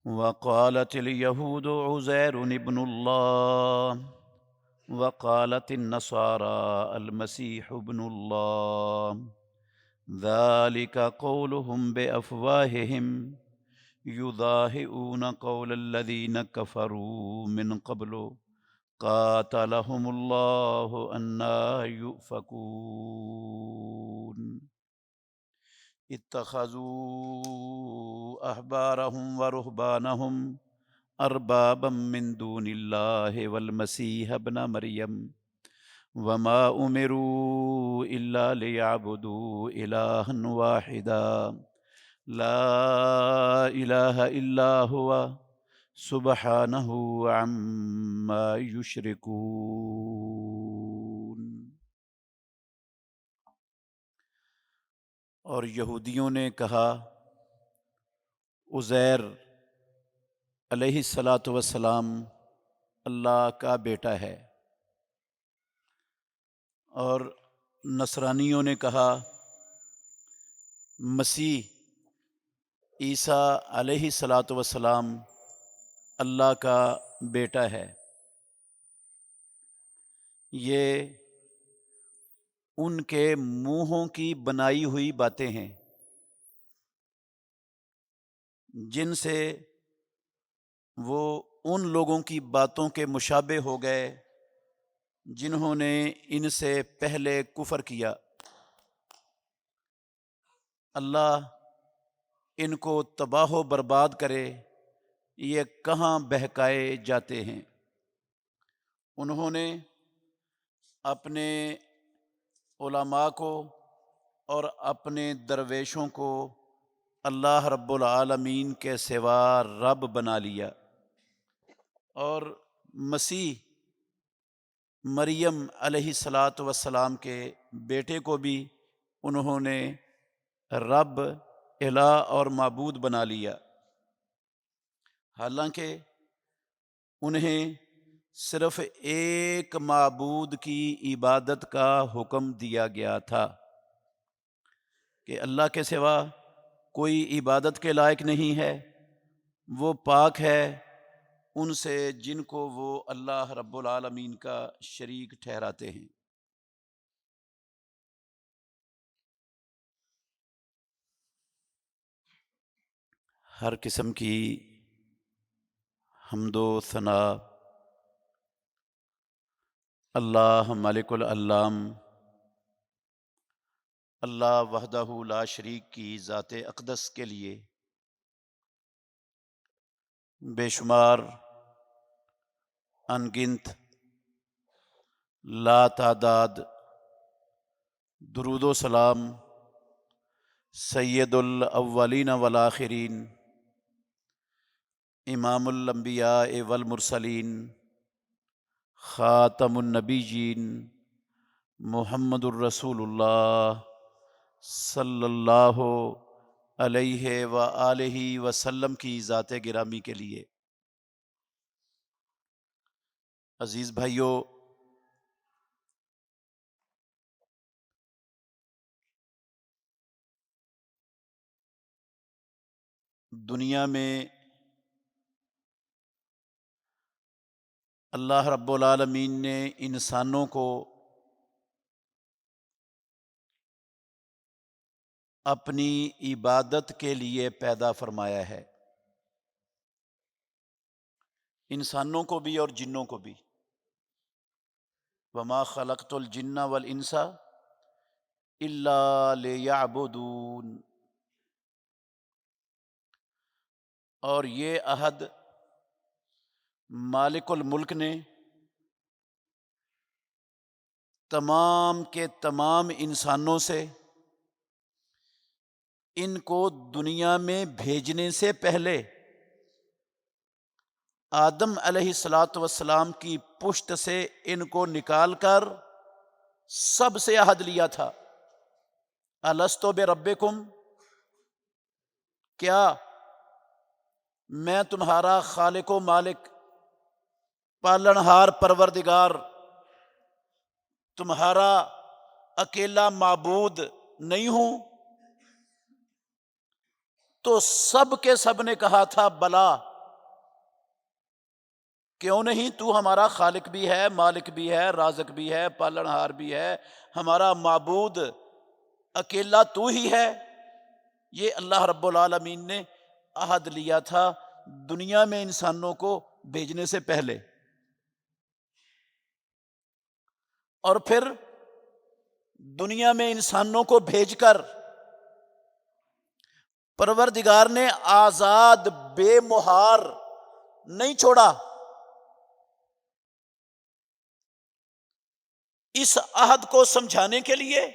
وقالت اليهود عزير ابن الله وقالت النصارى المسيح ابن الله ذلك قولهم بأفواههم يضاهئون قول الذين كفروا من قبل قاتلهم الله أنى يؤفكون اتخذوا أحبارهم ورهبانهم أربابا من دون الله والمسيح ابن مريم وما أمروا إلا ليعبدوا إلها واحدا لا إله إلا هو سبحانه عما يشركون۔ اور یہودیوں نے کہا عزیر علیہ الصلاۃ والسلام اللہ کا بیٹا ہے، اور نصرانیوں نے کہا مسیح عیسیٰ علیہ الصلاۃ والسلام اللہ کا بیٹا ہے۔ یہ ان کے منہوں کی بنائی ہوئی باتیں ہیں جن سے وہ ان لوگوں کی باتوں کے مشابہ ہو گئے جنہوں نے ان سے پہلے کفر کیا۔ اللہ ان کو تباہ و برباد کرے، یہ کہاں بہکائے جاتے ہیں۔ انہوں نے اپنے علماء کو اور اپنے درویشوں کو اللہ رب العالمین کے سوا رب بنا لیا، اور مسیح مریم علیہ الصلاۃ والسلام کے بیٹے کو بھی انہوں نے رب، الہ اور معبود بنا لیا، حالانکہ انہیں صرف ایک معبود کی عبادت کا حکم دیا گیا تھا کہ اللہ کے سوا کوئی عبادت کے لائق نہیں ہے، وہ پاک ہے ان سے جن کو وہ اللہ رب العالمین کا شریک ٹھہراتے ہیں۔ ہر قسم کی حمد و ثنا اللہ مالک العلام، اللہ وحدہ لا شریک کی ذات اقدس کے لیے بے شمار انگنت لا تعداد درود و سلام سید الاولین والآخرین، امام الانبیاء والمرسلین، خاتم النبیین، محمد الرسول اللہ صلی اللہ علیہ وآلہ وسلم کی ذات گرامی کے لیے۔ عزیز بھائیو، دنیا میں اللہ رب العالمین نے انسانوں کو اپنی عبادت کے لیے پیدا فرمایا ہے، انسانوں کو بھی اور جنوں کو بھی۔ وما خلقت الجن والانس الا لیعبدون، اور یہ عہد مالک الملک نے تمام کے تمام انسانوں سے ان کو دنیا میں بھیجنے سے پہلے آدم علیہ الصلاۃ والسلام کی پشت سے ان کو نکال کر سب سے عہد لیا تھا، الستُ بربکم، کیا میں تمہارا خالق و مالک، پالنہار، پروردگار، تمہارا اکیلا معبود نہیں ہوں؟ تو سب کے سب نے کہا تھا بلا، کیوں نہیں؟ تو ہمارا خالق بھی ہے، مالک بھی ہے، رازق بھی ہے، پالن ہار بھی ہے، ہمارا معبود اکیلا تو ہی ہے۔ یہ اللہ رب العالمین نے عہد لیا تھا دنیا میں انسانوں کو بھیجنے سے پہلے، اور پھر دنیا میں انسانوں کو بھیج کر پروردگار نے آزاد بے مہار نہیں چھوڑا۔ اس عہد کو سمجھانے کے لیے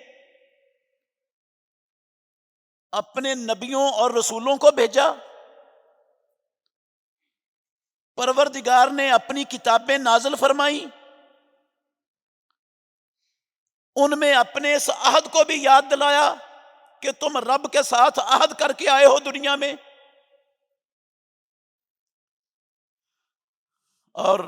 اپنے نبیوں اور رسولوں کو بھیجا، پروردگار نے اپنی کتابیں نازل فرمائیں، ان میں اپنے اس عہد کو بھی یاد دلایا کہ تم رب کے ساتھ عہد کر کے آئے ہو دنیا میں، اور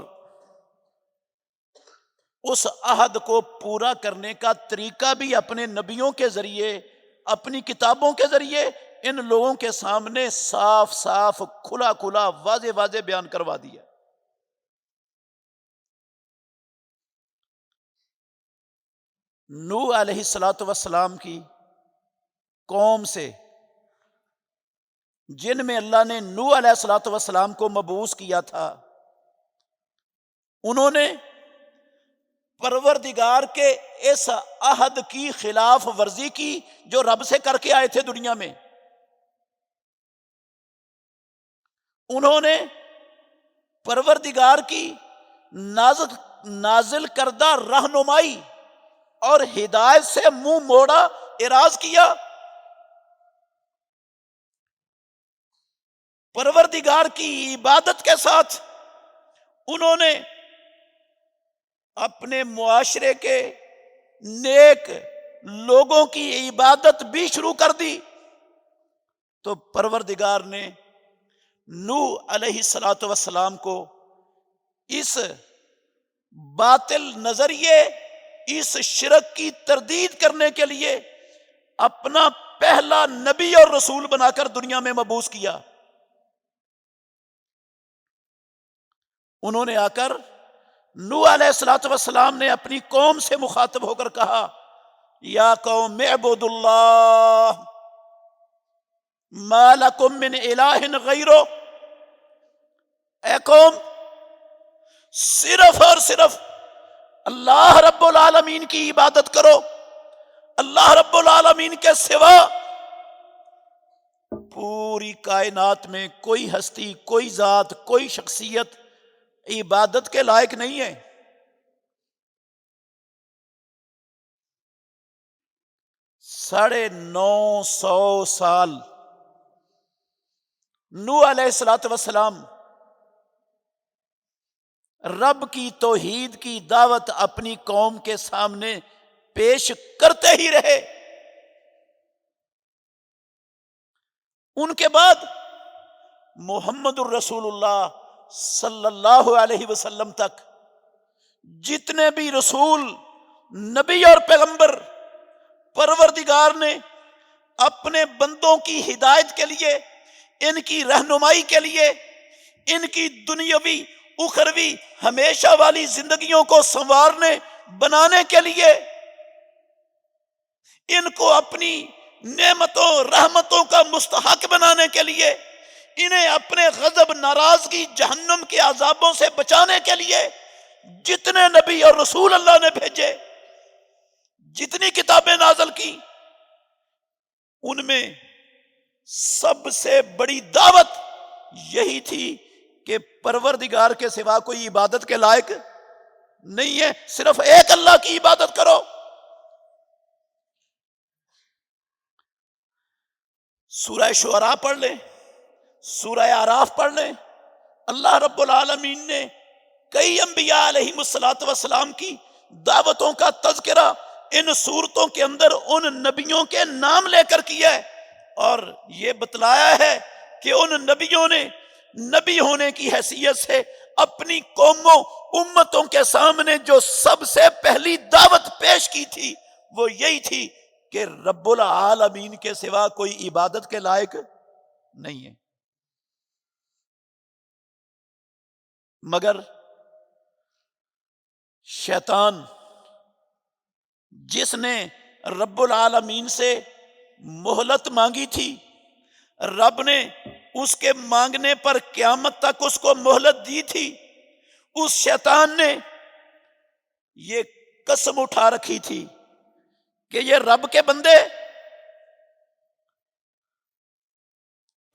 اس عہد کو پورا کرنے کا طریقہ بھی اپنے نبیوں کے ذریعے، اپنی کتابوں کے ذریعے ان لوگوں کے سامنے صاف صاف کھلا کھلا واضح واضح بیان کروا دیا۔ نوح علیہ الصلوۃ والسلام کی قوم سے، جن میں اللہ نے نوح علیہ الصلوۃ والسلام کو مبعوث کیا تھا، انہوں نے پروردگار کے اس عہد کی خلاف ورزی کی جو رب سے کر کے آئے تھے دنیا میں۔ انہوں نے پروردگار کی نازل کردہ رہنمائی اور ہدایت سے منہ موڑا، اعراض کیا۔ پروردگار کی عبادت کے ساتھ انہوں نے اپنے معاشرے کے نیک لوگوں کی عبادت بھی شروع کر دی، تو پروردگار نے نوح علیہ الصلوۃ والسلام کو اس باطل نظریے، اس شرک کی تردید کرنے کے لیے اپنا پہلا نبی اور رسول بنا کر دنیا میں مبعوث کیا۔ انہوں نے آ کر نوح علیہ الصلوۃ والسلام نے اپنی قوم سے مخاطب ہو کر کہا، یا قوم اعبدوا اللہ ما لکم من الہ غیرہ، اے قوم صرف اور صرف اللہ رب العالمین کی عبادت کرو، اللہ رب العالمین کے سوا پوری کائنات میں کوئی ہستی، کوئی ذات، کوئی شخصیت عبادت کے لائق نہیں ہے۔ 950 سال نوح علیہ الصلوۃ والسلام رب کی توحید کی دعوت اپنی قوم کے سامنے پیش کرتے ہی رہے۔ ان کے بعد محمد الرسول اللہ صلی اللہ علیہ وسلم تک جتنے بھی رسول، نبی اور پیغمبر پروردگار نے اپنے بندوں کی ہدایت کے لیے، ان کی رہنمائی کے لیے، ان کی دنیاوی اخروی ہمیشہ والی زندگیوں کو سنوارنے بنانے کے لیے، ان کو اپنی نعمتوں رحمتوں کا مستحق بنانے کے لیے، انہیں اپنے غضب، ناراضگی، جہنم کے عذابوں سے بچانے کے لیے جتنے نبی اور رسول اللہ نے بھیجے، جتنی کتابیں نازل کی، ان میں سب سے بڑی دعوت یہی تھی کہ پروردگار کے سوا کوئی عبادت کے لائق نہیں ہے، صرف ایک اللہ کی عبادت کرو۔ سورہ شعراء پڑھ لیں، سورہ اعراف پڑھ لیں، اللہ رب العالمین نے کئی انبیاء علیہ الصلوۃ والسلام کی دعوتوں کا تذکرہ ان صورتوں کے اندر ان نبیوں کے نام لے کر کیا ہے، اور یہ بتلایا ہے کہ ان نبیوں نے نبی ہونے کی حیثیت سے اپنی قوموں، امتوں کے سامنے جو سب سے پہلی دعوت پیش کی تھی وہ یہی تھی کہ رب العالمین کے سوا کوئی عبادت کے لائق نہیں ہے۔ مگر شیطان جس نے رب العالمین سے مہلت مانگی تھی، رب نے اس کے مانگنے پر قیامت تک اس کو مہلت دی تھی، اس شیطان نے یہ قسم اٹھا رکھی تھی کہ یہ رب کے بندے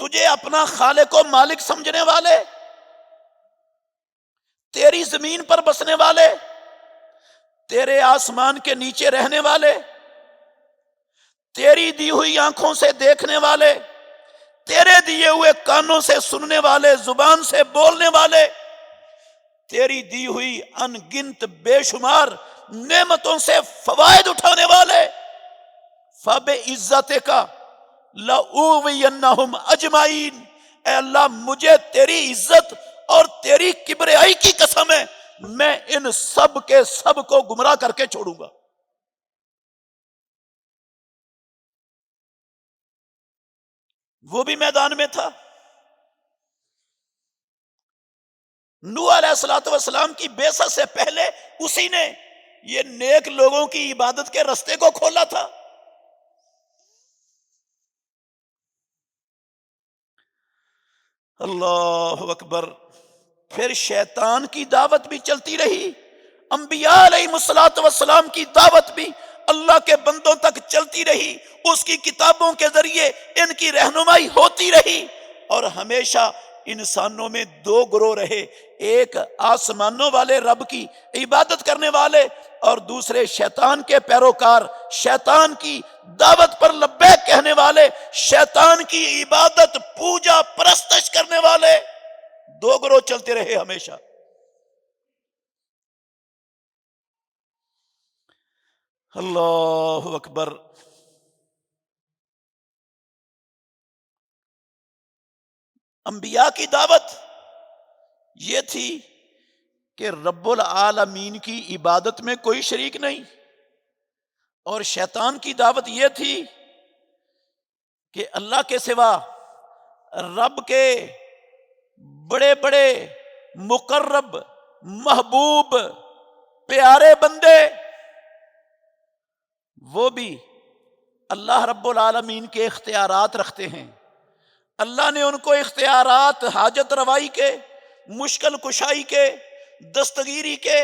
تجھے اپنا خالق و مالک سمجھنے والے، تیری زمین پر بسنے والے، تیرے آسمان کے نیچے رہنے والے، تیری دی ہوئی آنکھوں سے دیکھنے والے، تیرے دیے ہوئے کانوں سے سننے والے، زبان سے بولنے والے، تیری دی ہوئی ان گنت بے شمار نعمتوں سے فوائد اٹھانے والے، فَبِعِزَّتِكَ لَأُغْوِيَنَّهُمْ أَجْمَعِينَ، اے اللہ مجھے تیری عزت اور تیری کبریائی کی قسم ہے، میں ان سب کے سب کو گمراہ کر کے چھوڑوں گا۔ وہ بھی میدان میں تھا۔ نوح علیہ السلام کی بعثت سے پہلے اسی نے یہ نیک لوگوں کی عبادت کے رستے کو کھولا تھا۔ اللہ اکبر۔ پھر شیطان کی دعوت بھی چلتی رہی، انبیاء علیہ السلام کی دعوت بھی اللہ کے بندوں تک چلتی رہی، اس کی کتابوں کے ذریعے ان کی رہنمائی ہوتی رہی، اور ہمیشہ انسانوں میں دو گروہ رہے، ایک آسمانوں والے رب کی عبادت کرنے والے، اور دوسرے شیطان کے پیروکار، شیطان کی دعوت پر لبیک کہنے والے، شیطان کی عبادت پوجا پرستش کرنے والے، دو گروہ چلتے رہے ہمیشہ۔ اللہ اکبر۔ انبیاء کی دعوت یہ تھی کہ رب العالمین کی عبادت میں کوئی شریک نہیں، اور شیطان کی دعوت یہ تھی کہ اللہ کے سوا رب کے بڑے بڑے مقرب محبوب پیارے بندے، وہ بھی اللہ رب العالمین کے اختیارات رکھتے ہیں، اللہ نے ان کو اختیارات حاجت روائی کے، مشکل کشائی کے، دستگیری کے،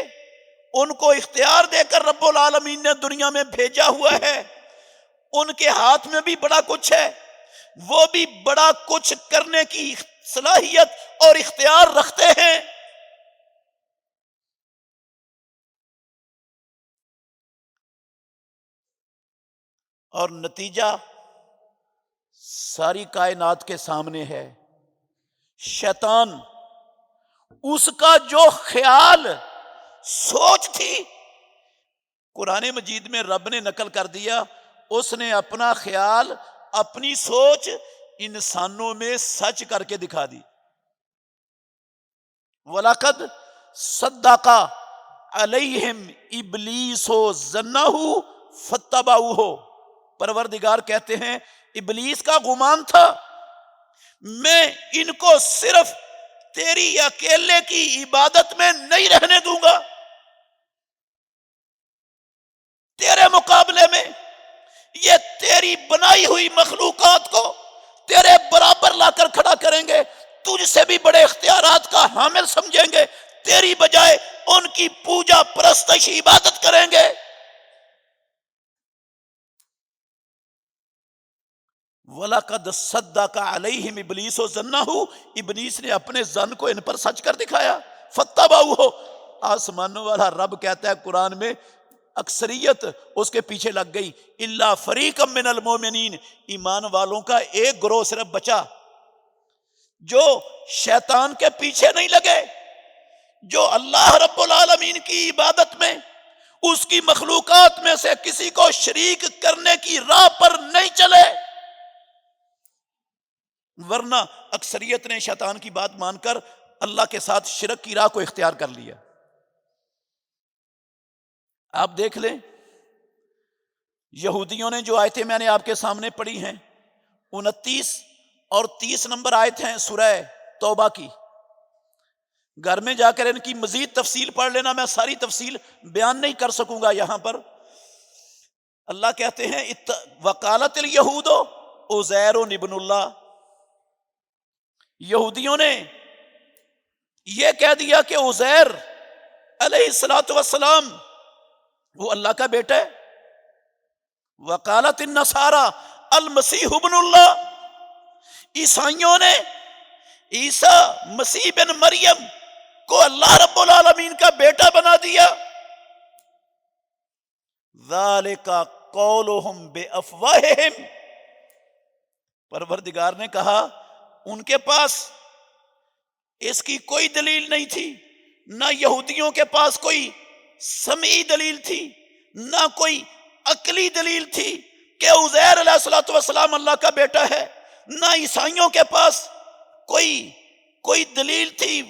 ان کو اختیار دے کر رب العالمین نے دنیا میں بھیجا ہوا ہے۔ ان کے ہاتھ میں بھی بڑا کچھ ہے، وہ بھی بڑا کچھ کرنے کی صلاحیت اور اختیار رکھتے ہیں۔ اور نتیجہ ساری کائنات کے سامنے ہے۔ شیطان اس کا جو خیال سوچ تھی، قرآن مجید میں رب نے نقل کر دیا، اس نے اپنا خیال اپنی سوچ انسانوں میں سچ کر کے دکھا دی۔ وَلَقَدْ صَدَّقَ عَلَيْهِمْ إِبْلِيسُ ظَنَّهُ فَاتَّبَعُوهُ، پروردگار کہتے ہیں ابلیس کا گمان تھا میں ان کو صرف تیری اکیلے کی عبادت میں نہیں رہنے دوں گا، تیرے مقابلے میں یہ تیری بنائی ہوئی مخلوقات کو تیرے برابر لا کر کھڑا کریں گے، تجھ سے بھی بڑے اختیارات کا حامل سمجھیں گے، تیری بجائے ان کی پوجا پرستش عبادت کریں گے۔ وَلَقَدْ صَدَّقَ عَلَيْهِمْ إِبْلِيسُ ظَنَّهُ، ابلیس نے اپنے ظن کو ان پر سچ کر دکھایا۔ فَاتَّبَعُوهُ، آسمانوں والا رب کہتا ہے قرآن میں اکثریت اس کے پیچھے لگ گئی، الا فریقا من المؤمنین، ایمان والوں کا ایک گروہ صرف بچا جو شیطان کے پیچھے نہیں لگے، جو اللہ رب العالمین کی عبادت میں اس کی مخلوقات میں سے کسی کو شریک کرنے کی راہ پر نہیں چلے، ورنہ اکثریت نے شیطان کی بات مان کر اللہ کے ساتھ شرک کی راہ کو اختیار کر لیا۔ آپ دیکھ لیں یہودیوں نے جو آیتیں میں نے آپ کے سامنے پڑھی ہیں، 29 اور 30 نمبر آیت ہیں سورہ توبہ کی، گھر میں جا کر ان کی مزید تفصیل پڑھ لینا، میں ساری تفصیل بیان نہیں کر سکوں گا یہاں پر۔ اللہ کہتے ہیں وقالت الیہود عزیر ابن اللہ، یہودیوں نے یہ کہہ دیا کہ عزیر علیہ الصلوۃ والسلام وہ اللہ کا بیٹا ہے۔ وقالت النصارى المسیح ابن اللہ، عیسائیوں نے عیسیٰ مسیح بن مریم کو اللہ رب العالمین کا بیٹا بنا دیا۔ ذالک قولہم بافواہہم، پروردگار نے کہا ان کے پاس اس کی کوئی دلیل نہیں تھی، نہ یہودیوں کے پاس کوئی سمعی دلیل تھی، نہ کوئی عقلی دلیل تھی کہ عزیر علیہ الصلوۃ والسلام اللہ کا بیٹا ہے، نہ عیسائیوں کے پاس کوئی دلیل تھی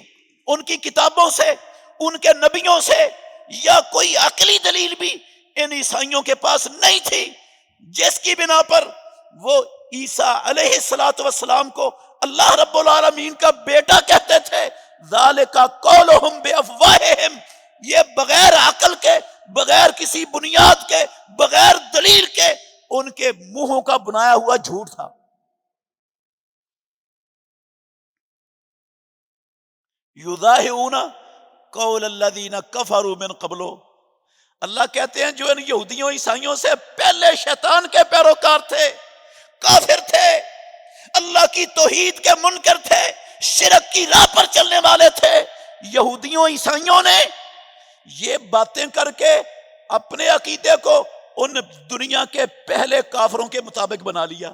ان کی کتابوں سے، ان کے نبیوں سے، یا کوئی عقلی دلیل بھی ان عیسائیوں کے پاس نہیں تھی جس کی بنا پر وہ عیسیٰ علیہ الصلوۃ والسلام کو اللہ رب العالمین کا بیٹا کہتے تھے۔ ذالک قولہم بافواہہم، یہ بغیر عقل کے، بغیر کسی بنیاد کے، بغیر دلیل کے ان کے منہوں کا بنایا ہوا جھوٹ تھا۔ یضاہئون قول الذین کفروا من قبل، اللہ کہتے ہیں جو ان یہودیوں عیسائیوں سے پہلے شیطان کے پیروکار تھے، کافر تھے، اللہ کی توحید کے منکر تھے، شرک کی راہ پر چلنے والے تھے، یہودیوں عیسائیوں نے یہ باتیں کر کے اپنے عقیدے کو ان دنیا کے پہلے کافروں کے مطابق بنا لیا۔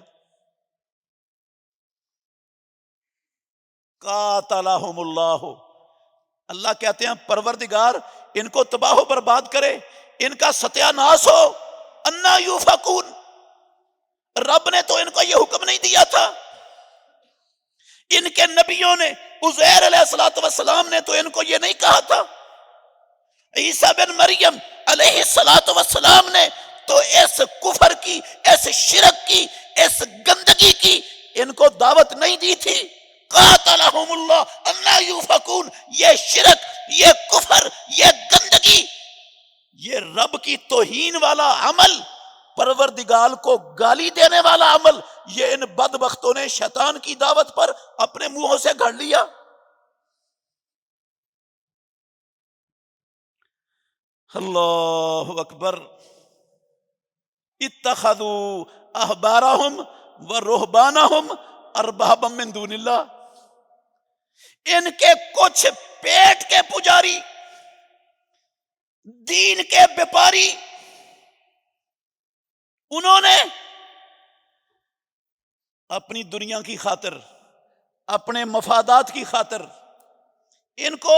قاتلہم اللہ، اللہ کہتے ہیں پروردگار ان کو تباہ و برباد کرے، ان کا ستیہ ناش ہو۔ انا یوفکون، رب نے تو ان کو یہ حکم نہیں دیا تھا، ان کے نبیوں نے، عزیر علیہ الصلوۃ والسلام نے تو ان کو یہ نہیں کہا تھا، عیسیٰ بن مریم علیہ الصلوۃ والسلام نے تو اس کفر کی، اس شرک کی، اس گندگی کی ان کو دعوت نہیں دی تھی۔ قاتلہم اللہ انا یوفکون، یہ شرک، یہ کفر، یہ گندگی، یہ رب کی توہین والا عمل، پروردگار کو گالی دینے والا عمل، یہ ان بدبختوں نے شیطان کی دعوت پر اپنے منہوں سے گھڑ لیا۔ اللہ اکبر۔ اتخذوا احبارہم ورہبانہم اربابا من دون اللہ، ان کے کچھ پیٹ کے پجاری، دین کے بیپاری، انہوں نے اپنی دنیا کی خاطر، اپنے مفادات کی خاطر ان کو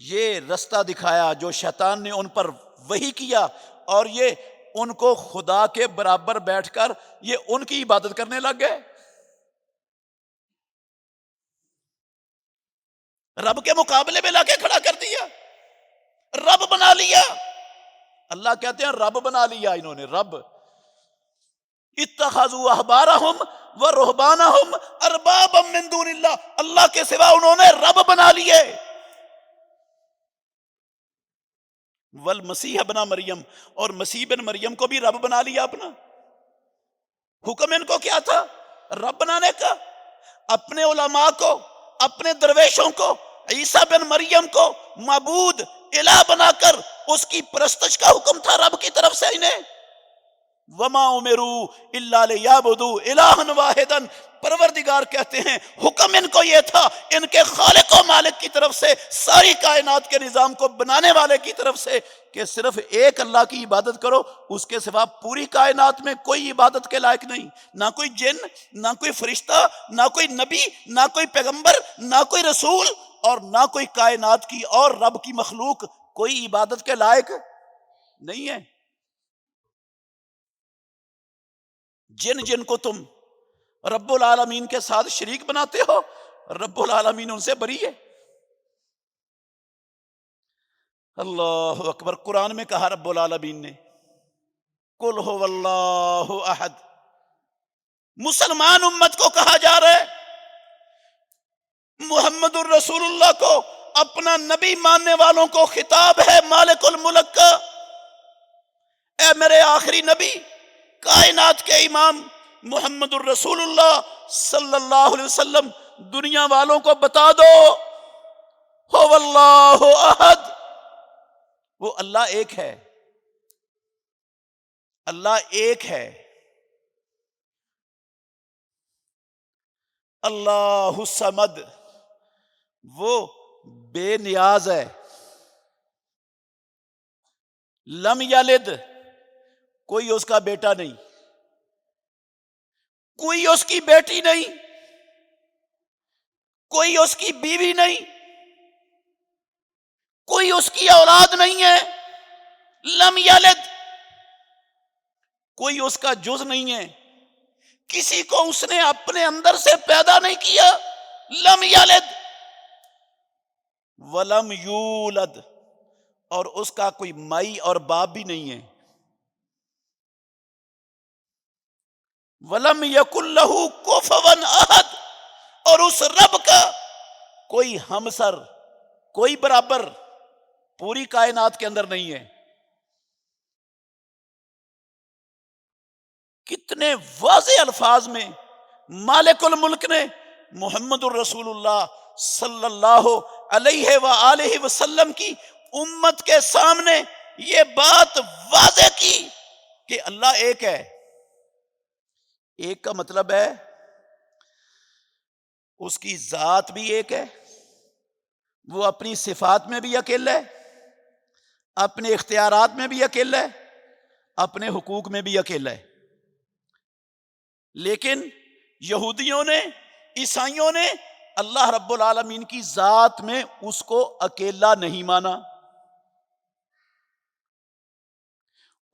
یہ رستہ دکھایا جو شیطان نے ان پر وحی کیا، اور یہ ان کو خدا کے برابر بیٹھ کر یہ ان کی عبادت کرنے لگ گئے، رب کے مقابلے میں لا کے کھڑا کر دیا، رب بنا لیا۔ اللہ کہتے ہیں رب بنا لیا انہوں نے، رب۔ اتخذوا احبارہم ورہبانہم اربابا من دون اللہ، اللہ کے سوا انہوں نے رب بنا لیے۔ والمسیح ابن مریم، اور مسیح بن مریم کو بھی رب بنا لیا اپنا۔ حکم ان کو کیا تھا؟ رب بنانے کا۔ اپنے علماء کو، اپنے درویشوں کو، عیسیٰ بن مریم کو معبود الہ بنا کر اس کی پرستش کا حکم تھا رب کی طرف سے انہیں۔ وما امروا الا لیعبدوا الہا واحدا، پروردگار کہتے ہیں حکم ان کو یہ تھا، ان کے خالق و مالک کی طرف سے، ساری کائنات کے نظام کو بنانے والے کی طرف سے، کہ صرف ایک اللہ کی عبادت کرو، اس کے سوا پوری کائنات میں کوئی عبادت کے لائق نہیں، نہ کوئی جن، نہ کوئی فرشتہ، نہ کوئی نبی، نہ کوئی پیغمبر، نہ کوئی رسول، اور نہ کوئی کائنات کی اور رب کی مخلوق کوئی عبادت کے لائق نہیں ہے۔ جن کو تم رب العالمین کے ساتھ شریک بناتے ہو، رب العالمین ان سے بری ہے۔ اللہ اکبر۔ قرآن میں کہا رب العالمین نے قل هو اللہ احد، مسلمان امت کو کہا جا رہا ہے محمد الرسول اللہ کو اپنا نبی ماننے والوں کو خطاب ہے مالک الملک کا، اے میرے آخری نبی، کائنات کے امام محمد الرسول اللہ صلی اللہ علیہ وسلم، دنیا والوں کو بتا دو هو اللہ احد، وہ اللہ ایک ہے، اللہ ایک ہے، اللہ الصمد، وہ بے نیاز ہے، لم یلد، کوئی اس کا بیٹا نہیں، کوئی اس کی بیٹی نہیں، کوئی اس کی بیوی نہیں، کوئی اس کی اولاد نہیں ہے، لم یلد، کوئی اس کا جز نہیں ہے، کسی کو اس نے اپنے اندر سے پیدا نہیں کیا، لم یلد ولم یولد، اور اس کا کوئی مائی اور باپ بھی نہیں ہے، ولم یکن لہ کفوا احد، اور اس رب کا کوئی ہمسر، کوئی برابر پوری کائنات کے اندر نہیں ہے۔ کتنے واضح الفاظ میں مالک الملک نے محمد الرسول اللہ صلی اللہ علیہ وآلہ وسلم کی امت کے سامنے یہ بات واضح کی کہ اللہ ایک ہے۔ ایک کا مطلب ہے اس کی ذات بھی ایک ہے، وہ اپنی صفات میں بھی اکیلا ہے، اپنے اختیارات میں بھی اکیلا ہے، اپنے حقوق میں بھی اکیلا ہے۔ لیکن یہودیوں نے، عیسائیوں نے اللہ رب العالمین کی ذات میں اس کو اکیلا نہیں مانا۔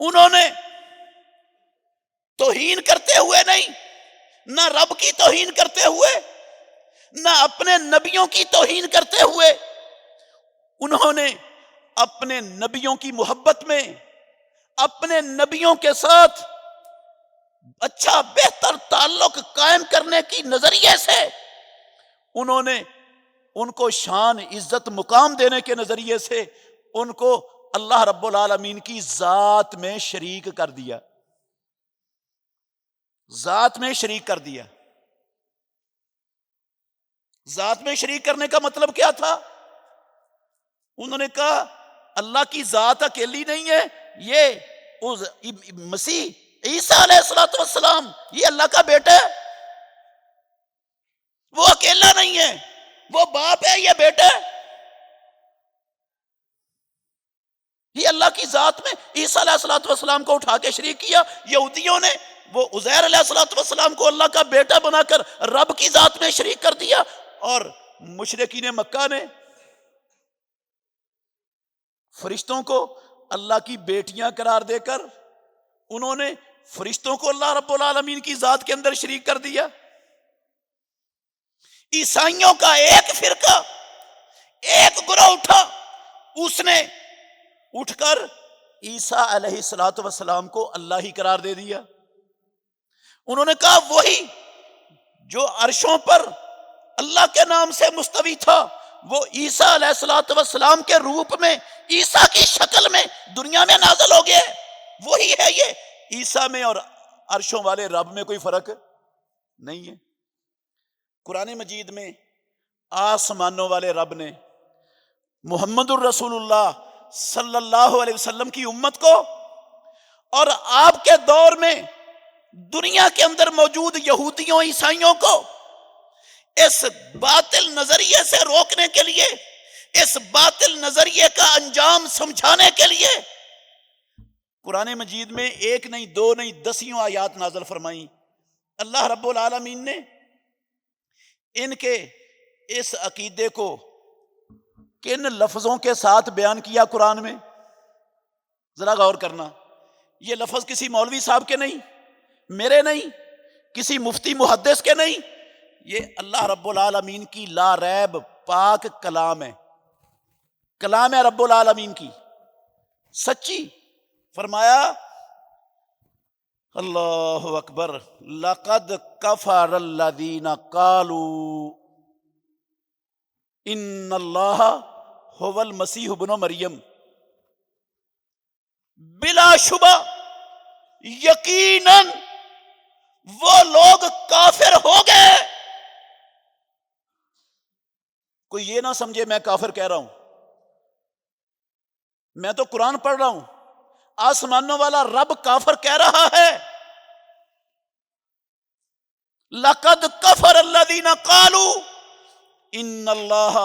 انہوں نے توہین کرتے ہوئے نہیں، نہ رب کی توہین کرتے ہوئے، نہ اپنے نبیوں کی توہین کرتے ہوئے، انہوں نے اپنے نبیوں کی محبت میں، اپنے نبیوں کے ساتھ اچھا بہتر تعلق قائم کرنے کی نظریے سے، انہوں نے ان کو شان، عزت، مقام دینے کے نظریے سے ان کو اللہ رب العالمین کی ذات میں شریک کر دیا، ذات میں شریک کر دیا۔ ذات میں شریک کرنے کا مطلب کیا تھا؟ انہوں نے کہا اللہ کی ذات اکیلی نہیں ہے، یہ مسیح عیسیٰ علیہ الصلوۃ والسلام یہ اللہ کا بیٹا ہے، وہ اکیلا نہیں ہے، وہ باپ ہے، یہ بیٹا ہے، یہ اللہ کی ذات میں عیسیٰ علیہ الصلوۃ والسلام کو اٹھا کے شریک کیا۔ یہودیوں نے وہ عزیر علیہ الصلوۃ والسلام کو اللہ کا بیٹا بنا کر رب کی ذات میں شریک کر دیا، اور مشرکین مکہ نے فرشتوں کو اللہ کی بیٹیاں قرار دے کر انہوں نے فرشتوں کو اللہ رب العالمین کی ذات کے اندر شریک کر دیا۔ عیسائیوں کا ایک فرقہ، ایک گروہ اٹھا، اس نے اٹھ کر عیسیٰ علیہ الصلوۃ والسلام کو اللہ ہی قرار دے دیا۔ انہوں نے کہا وہی جو عرشوں پر اللہ کے نام سے مستوی تھا، وہ عیسیٰ علیہ الصلوۃ والسلام کے روپ میں، عیسیٰ کی شکل میں دنیا میں نازل ہو گئے، وہی ہے یہ۔ عیسیٰ میں اور عرشوں والے رب میں کوئی فرق نہیں ہے۔ قرآن مجید میں آسمانوں والے رب نے محمد الرسول اللہ صلی اللہ علیہ وسلم کی امت کو اور آپ کے دور میں دنیا کے اندر موجود یہودیوں، عیسائیوں کو اس باطل نظریے سے روکنے کے لیے، اس باطل نظریے کا انجام سمجھانے کے لیے قرآن مجید میں ایک نہیں، دو نہیں، 10 آیات نازل فرمائیں۔ اللہ رب العالمین نے ان کے اس عقیدے کو کن لفظوں کے ساتھ بیان کیا قرآن میں، ذرا غور کرنا۔ یہ لفظ کسی مولوی صاحب کے نہیں، میرے نہیں، کسی مفتی محدث کے نہیں، یہ اللہ رب العالمین کی لا ریب پاک کلام ہے، کلام ہے رب العالمین کی سچی۔ فرمایا اللہ اکبر، لقد کفر الذین قالوا ان اللہ هو المسیح ابن مریم، بلا شبہ یقیناً وہ لوگ کافر ہو گئے۔ کوئی یہ نہ سمجھے میں کافر کہہ رہا ہوں، میں تو قرآن پڑھ رہا ہوں، آسمانوں والا رب کافر کہہ رہا ہے۔ لقد کفر الذین قالوا ان اللہ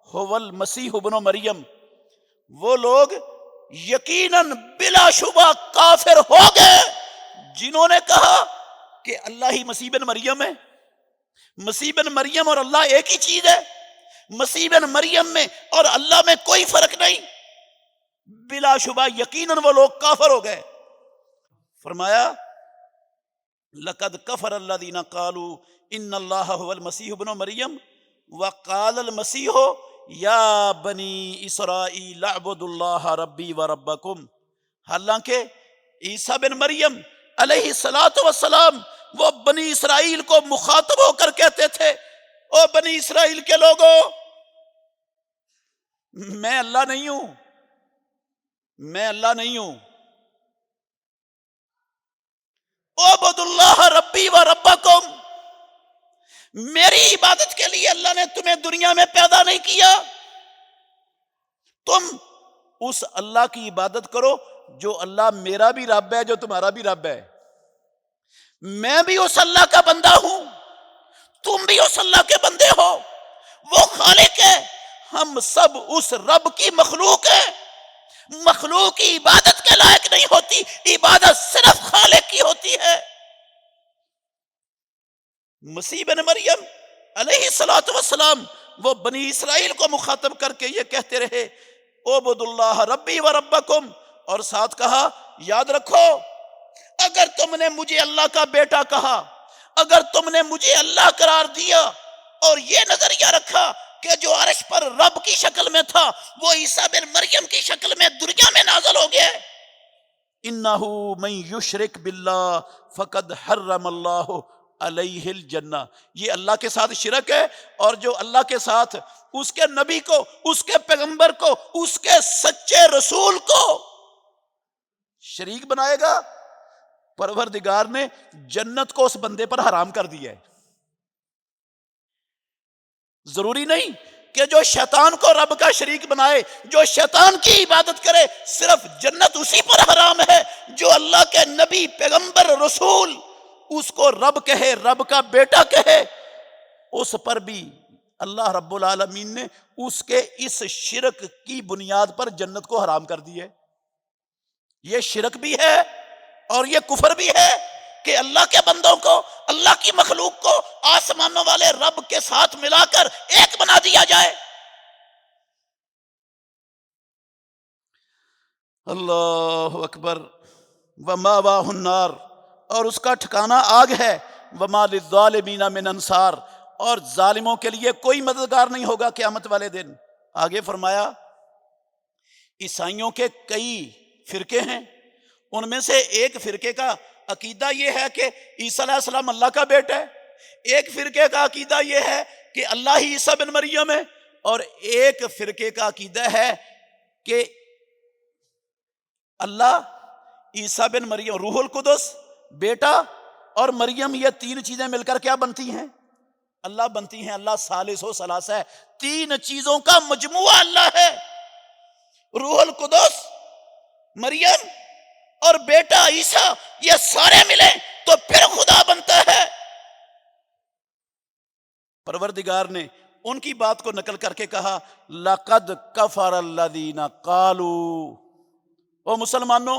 هو المسیح ابن مریم، وہ لوگ یقیناً بلا شبہ کافر ہو گئے جنہوں نے کہا کہ اللہ ہی مسیح بن مریم ہے۔ مسیح بن مریم اور اللہ ایک ہی چیز ہے، مسیح بن مریم میں اور اللہ میں کوئی فرق نہیں، بلا شبہ یقیناً وہ لوگ کافر ہو گئے۔ فرمایا لقد کفر الذین قالوا ان اللہ هو المسیح ابن مریم وقال المسیح یا بنی اسرائیل اعبدوا اللہ ربی و ربکم، حالانکہ عیسیٰ بن مریم علیہ الصلاۃ والسلام وہ بنی اسرائیل کو مخاطب ہو کر کہتے تھے، او بنی اسرائیل کے لوگوں، میں اللہ نہیں ہوں، میں اللہ نہیں ہوں، اعبدوا اللہ ربی و ربکم، میری عبادت کے لیے اللہ نے تمہیں دنیا میں پیدا نہیں کیا، تم اس اللہ کی عبادت کرو جو اللہ میرا بھی رب ہے، جو تمہارا بھی رب ہے، میں بھی اس اللہ کا بندہ ہوں، تم بھی اس اللہ کے بندے ہو، وہ خالق ہے، ہم سب اس رب کی مخلوق ہے، مخلوق کی عبادت کے لائق نہیں ہوتی، عبادت صرف خالق کی ہوتی ہے۔ مسیح بن مریم علیہ الصلوۃ والسلام وہ بنی اسرائیل کو مخاطب کر کے یہ کہتے رہے اعبدوا اللہ ربی و ربکم، اور ساتھ کہا یاد رکھو اگر تم نے مجھے اللہ کا بیٹا کہا، اگر تم نے مجھے اللہ قرار دیا اور یہ نظریہ رکھا کہ جو عرش پر رب کی شکل میں تھا وہ عیسیٰ بن مریم کی شکل میں دنیا میں نازل ہو گیا، انہ من یشرک باللہ فقد حرم اللہ علیہ الجنہ، یہ اللہ کے ساتھ شرک ہے، اور جو اللہ کے ساتھ اس کے نبی کو، اس کے پیغمبر کو، اس کے سچے رسول کو شریک بنائے گا، پروردگار نے جنت کو اس بندے پر حرام کر دیا ہے۔ ضروری نہیں کہ جو شیطان کو رب کا شریک بنائے، جو شیطان کی عبادت کرے، صرف جنت اسی پر حرام ہے جو اللہ کے نبی، پیغمبر، رسول اس کو رب کہے، رب کا بیٹا کہے، اس پر بھی اللہ رب العالمین نے اس کے اس شرک کی بنیاد پر جنت کو حرام کر دی ہے۔ یہ شرک بھی ہے اور یہ کفر بھی ہے کہ اللہ کے بندوں کو، اللہ کی مخلوق کو آسمانوں والے رب کے ساتھ ملا کر ایک بنا دیا جائے۔ اللہ اکبر۔ ومأواہ النار، اور اس کا ٹھکانہ آگ ہے، وما للظالمین من انصار، اور ظالموں کے لیے کوئی مددگار نہیں ہوگا قیامت والے دن۔ آگے فرمایا عیسائیوں کے کئی فرقے ہیں، ان میں سے ایک فرقے کا عقیدہ یہ ہے کہ عیسیٰ علیہ السلام اللہ کا بیٹا ہے، ایک فرقے کا عقیدہ یہ ہے کہ اللہ ہی عیسیٰ بن مریم ہے، اور ایک فرقے کا عقیدہ ہے کہ اللہ، عیسیٰ بن مریم، روح القدس، بیٹا اور مریم، یہ تین چیزیں مل کر کیا بنتی ہیں؟ اللہ بنتی ہیں۔ اللہ ثالث و ثلاثہ ہے، تین چیزوں کا مجموعہ اللہ ہے۔ روح القدس، مریم اور بیٹا عیسیٰ، یہ سارے ملیں تو پھر خدا بنتا ہے۔ پروردگار نے ان کی بات کو نقل کر کے کہا لَقَدْ كَفَرَ الَّذِينَ قَالُوا، او مسلمانوں،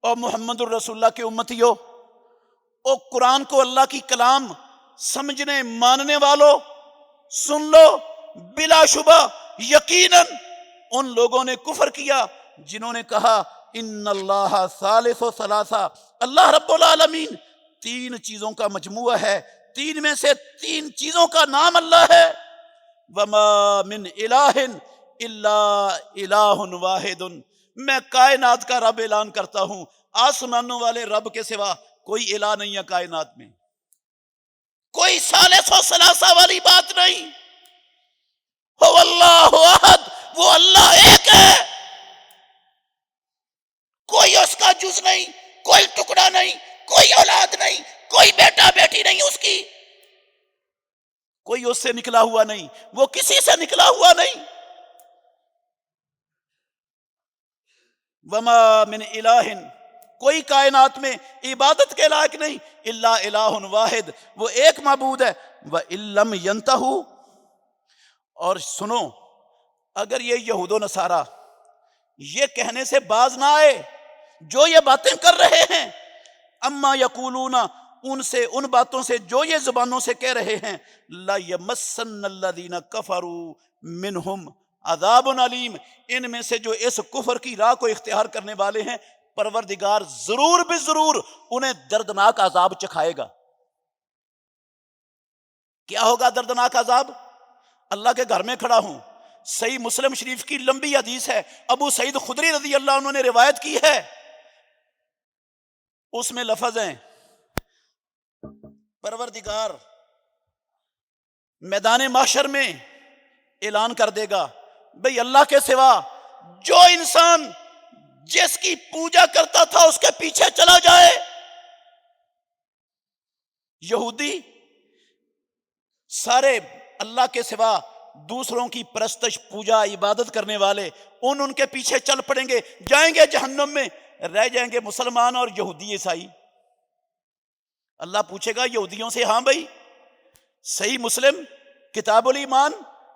او محمد الرسول اللہ کے امتیوں، او قرآن کو اللہ کی کلام سمجھنے ماننے والوں، سن لو، بلا شبہ یقیناً ان لوگوں نے کفر کیا جنہوں نے کہا ان اللہ ثالث و ثلاثہ، اللہ رب العالمین تین چیزوں کا مجموعہ ہے، تین میں سے تین چیزوں کا نام اللہ ہے۔ وما من الہ الا الہ واحد، میں کائنات کا رب اعلان کرتا ہوں، آسمانوں والے رب کے سوا کوئی الہ نہیں ہے کائنات میں، کوئی ثالث و ثلاثہ والی بات نہیں۔ جز نہیں، کوئی ٹکڑا نہیں، کوئی اولاد نہیں، کوئی بیٹا بیٹی نہیں اس کی، کوئی اس سے نکلا ہوا نہیں، وہ کسی سے نکلا ہوا نہیں. وما من الہ، کوئی کائنات میں عبادت کے لائق نہیں، الا الہ واحد، وہ ایک معبود ہے. وَإِن لَّمْ يَنْتَهُوا، اور سنو، اگر یہ یہود و نصارہ یہ کہنے سے باز نہ آئے، جو یہ باتیں کر رہے ہیں، اما یقولون، ان سے، ان باتوں سے جو یہ زبانوں سے کہہ رہے ہیں، لَيَمَسَّنَّ الَّذِينَ كَفَرُوا مِنْهُمْ عذاب علیم، ان میں سے جو اس کفر کی راہ کو اختیار کرنے والے ہیں، پروردگار ضرور بھی ضرور انہیں دردناک عذاب چکھائے گا. کیا ہوگا دردناک عذاب؟ اللہ کے گھر میں کھڑا ہوں، صحیح مسلم شریف کی لمبی حدیث ہے، ابو سعید خدری رضی اللہ عنہ نے روایت کی ہے، اس میں لفظ ہیں پروردگار میدان محشر میں اعلان کر دے گا، بھئی اللہ کے سوا جو انسان جس کی پوجا کرتا تھا اس کے پیچھے چلا جائے. یہودی سارے اللہ کے سوا دوسروں کی پرستش، پوجا، عبادت کرنے والے، ان کے پیچھے چل پڑیں گے، جائیں گے جہنم میں، رہ جائیں گے مسلمان اور یہودی عیسائی. اللہ پوچھے گا یہودیوں سے، ہاں بھائی، صحیح مسلم کتاب الایمان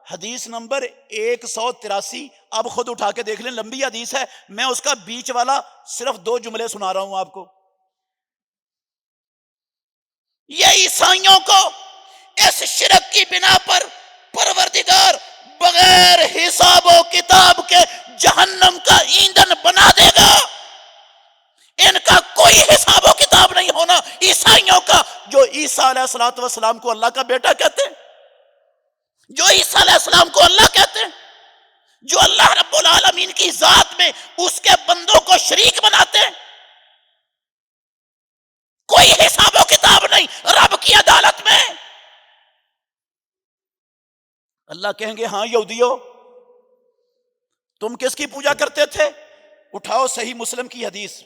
حدیث نمبر 183، اب خود اٹھا کے دیکھ لیں، لمبی حدیث ہے، میں اس کا بیچ والا صرف 2 جملے سنا رہا ہوں آپ کو. یہ عیسائیوں کو اس شرک کی بنا پر پروردگار بغیر حساب و کتاب کے جہنم کا ایندھن بنا دے گا. ان کا کوئی حساب و کتاب نہیں ہونا عیسائیوں کا، جو عیسیٰ علیہ السلام کو اللہ کا بیٹا کہتے ہیں، جو عیسیٰ علیہ السلام کو اللہ کہتے ہیں، جو اللہ رب العالمین کی ذات میں اس کے بندوں کو شریک بناتے ہیں. کوئی حساب و کتاب نہیں رب کی عدالت میں. اللہ کہیں گے، ہاں یہودیو، تم کس کی پوجا کرتے تھے؟ اٹھاؤ صحیح مسلم کی حدیث.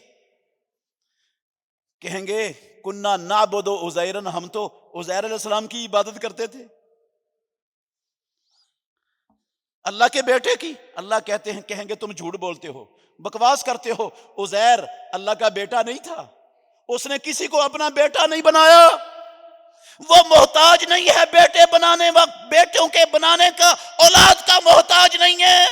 کہیں گے، کننا نعبد عزیرا، ہم تو عزیر علیہ السلام کی عبادت کرتے تھے، اللہ کے بیٹے کی. اللہ کہتے ہیں، کہیں گے تم جھوٹ بولتے ہو، بکواس کرتے ہو، عزیر اللہ کا بیٹا نہیں تھا، اس نے کسی کو اپنا بیٹا نہیں بنایا، وہ محتاج نہیں ہے بیٹے بنانے وقت، بیٹوں کے بنانے کا، اولاد کا محتاج نہیں ہے.